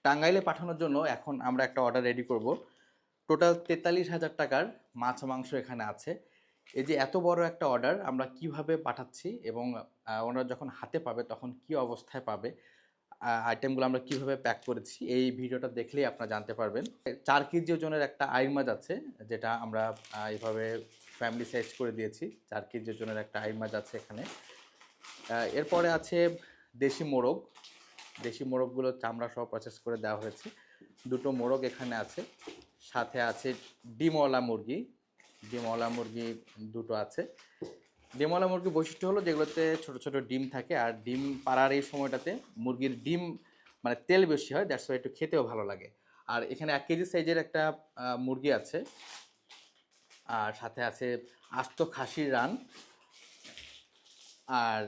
টাঙ্গাইলে পাঠানোর জন্য এখন আমরা একটা অর্ডার রেডি করব। টোটাল ৪৩,০০০ টাকার মাছ মাংস এখানে আছে। এই যে এত বড় একটা অর্ডার আমরা কিভাবে পাঠাচ্ছি এবং ওনারা যখন হাতে পাবে তখন কি অবস্থায় পাবে, আইটেমগুলো আমরা কিভাবে প্যাক করেছি এই ভিডিওটা দেখলেই আপনারা জানতে পারবেন। ৪ কেজি ওজনের একটা আইড় মাছ আছে, যেটা আমরা এইভাবে ফ্যামিলি সাইজ করে দিয়েছি। ৪ কেজি ওজনের একটা আইড় মাছ আছে এখানে। এরপরে আছে দেশি মোরগ। দেশি মোরগগুলো চামড়া সহ প্রসেস করে দেওয়া হয়েছে। ২টো মোরগ এখানে আছে। সাথে আছে ডিমওয়ালা মুরগি। ডিমওয়ালা মুরগি ২টো আছে। ডিমওয়ালা মুরগির বৈশিষ্ট্য হলো যেগুলোতে ছোট ছোট ডিম থাকে, আর ডিম পাড়ার এই সময়টাতে মুরগির ডিম মানে তেল বেশি হয়, দ্যাটস ওয়াই একটু খেতেও ভালো লাগে। আর এখানে ১ কেজি সাইজের একটা মুরগি আছে, আর সাথে আছে আস্ত খাসির রান, আর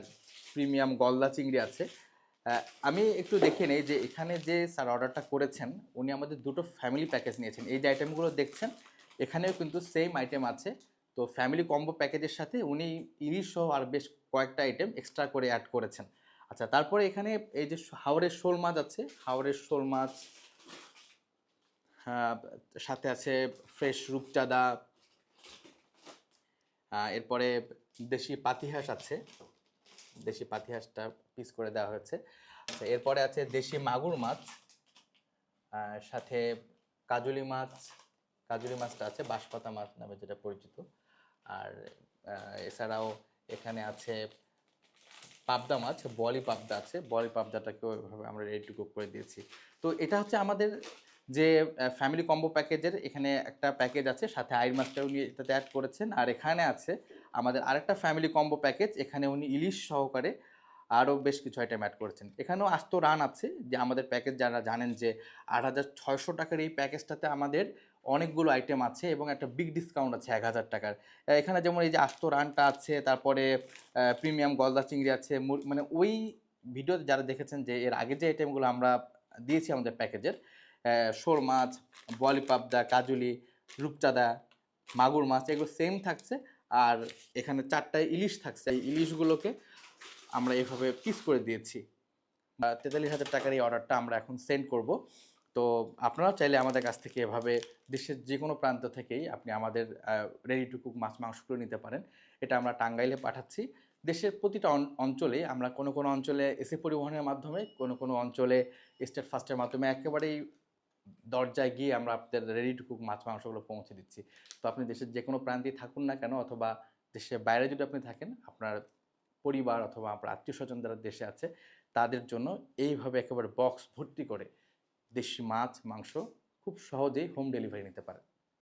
প্রিমিয়াম গলদা চিংড়ি আছে। আমি একটু দেখে নেই যে এখানে যে স্যার অর্ডারটা করেছেন উনি আমাদের 2টো ফ্যামিলি প্যাকেজ নিয়েছেন। এই যে আইটেমগুলো দেখছেন এখানেও কিন্তু সেম আইটেম আছে। তো ফ্যামিলি কম্বো প্যাকেজের সাথে উনি ইলিশ সহ আর বেশ কয়েকটা আইটেম এক্সট্রা করে অ্যাড করেছেন। আচ্ছা, তারপরে এখানে এই যে হাওরের শোল মাছ আছে, হাওরের শোল মাছ, সাথে আছে ফ্রেশ রূপচাঁদা, এরপরে দেশি পাতিহাঁস আছে, দেশি পাতিহাঁসটা পিস করে দেওয়া হয়েছে। আচ্ছা, এরপরে আছে দেশি মাগুর মাছ, সাথে কাজলি মাছ, কাজলি মাছটা আছে বাঁশপাতা মাছ নামে যেটা পরিচিত। আর এছাড়াও এখানে আছে পাবদা মাছ, বলি পাবদা আছে, বলি পাবদাটাকেও এভাবে আমরা রেডি টু কুক করে দিয়েছি। তো এটা হচ্ছে আমাদের যে ফ্যামিলি কম্বো প্যাকেজের এখানে একটা প্যাকেজ আছে, সাথে আইড় মাছটাও উনি এটাতে অ্যাড করেছেন। আর এখানে আছে আমাদের আরেকটা ফ্যামিলি কম্বো প্যাকেজ, এখানে উনি ইলিশ সহকারে আরও বেশ কিছু আইটেম অ্যাড করেছেন। এখানেও আস্ত রান আছে, যে আমাদের প্যাকেজ যারা জানেন যে ৮,৬০০ টাকার এই প্যাকেজটাতে আমাদের অনেকগুলো আইটেম আছে এবং একটা বিগ ডিসকাউন্ট আছে ১,০০০ টাকার। এখানে যেমন এই যে আস্ত রানটা আছে, তারপরে প্রিমিয়াম গলদা চিংড়ি আছে। মানে ওই ভিডিওতে যারা দেখেছেন যে এর আগে যে আইটেমগুলো আমরা দিয়েছি আমাদের প্যাকেজের, শোল মাছ, বলি পাবদা, কাজুলি, রূপচাঁদা, মাগুর মাছ, এগুলো সেম থাকছে। আর এখানে 4টা ইলিশ থাকছে, এই ইলিশগুলোকে আমরা এভাবে পিস করে দিয়েছি। ৪৩,০০০ টাকার এই অর্ডারটা আমরা এখন সেন্ড করব। তো আপনারাও চাইলে আমাদের কাছ থেকে এভাবে দেশের যে কোনো প্রান্ত থেকেই আপনি আমাদের রেডি টু কুক মাছ মাংসগুলো নিতে পারেন। এটা আমরা টাঙ্গাইলে পাঠাচ্ছি। দেশের প্রতিটা অঞ্চলে আমরা কোনো কোনো অঞ্চলে এসি পরিবহনের মাধ্যমে, কোনো কোনো অঞ্চলে স্টেট ফাস্টের মাধ্যমে একেবারেই দরজায় গিয়ে আমরা আপনাদের রেডি টু কুক মাছ মাংসগুলো পৌঁছে দিচ্ছি। তো আপনি দেশের যে কোনো প্রান্তেই থাকুন না কেন, অথবা দেশের বাইরে যদি আপনি থাকেন, আপনার পরিবার অথবা আপনার আত্মীয় স্বজন যারা দেশে আছে তাদের জন্য এইভাবে একেবারে বক্স ভর্তি করে দেশি মাছ মাংস খুব সহজেই হোম ডেলিভারি নিতে পারেন।